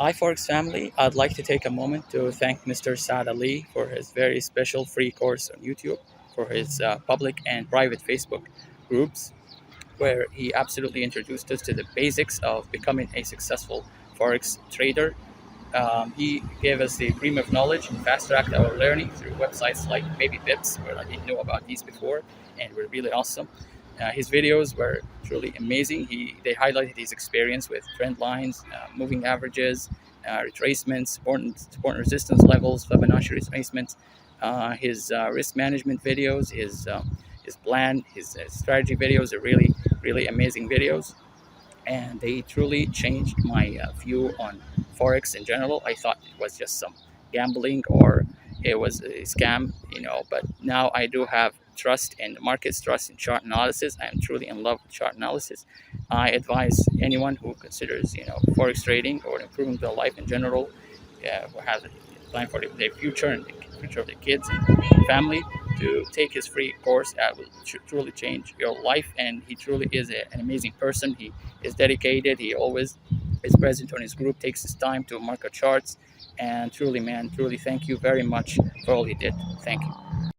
Hi, Forex family. I'd like to take a moment to thank Mr. Saad Ali for his very special free course on YouTube, for his public and private Facebook groups, where he absolutely introduced us to the basics of becoming a successful Forex trader. He gave us the cream of knowledge and fast tracked our learning through websites like Baby Pips, where I didn't know about these before, and were really awesome. His videos were truly amazing. They highlighted his experience with trend lines, moving averages, retracements, support and resistance levels, Fibonacci retracements. His risk management videos, his plan, his strategy videos are really amazing videos, and they truly changed my view on forex in general. I thought it was just some gambling or it was a scam, but now I do have trust in the markets, trust in chart analysis. I am truly in love with chart analysis. I advise anyone who considers forex trading or improving their life in general, who has a plan for their future and the future of their kids and family, to take his free course. That will truly change your life, and he truly is an amazing person. He is dedicated. He always is present on his group, takes his time to mark our charts, and truly, man, truly thank you very much for all he did. Thank you.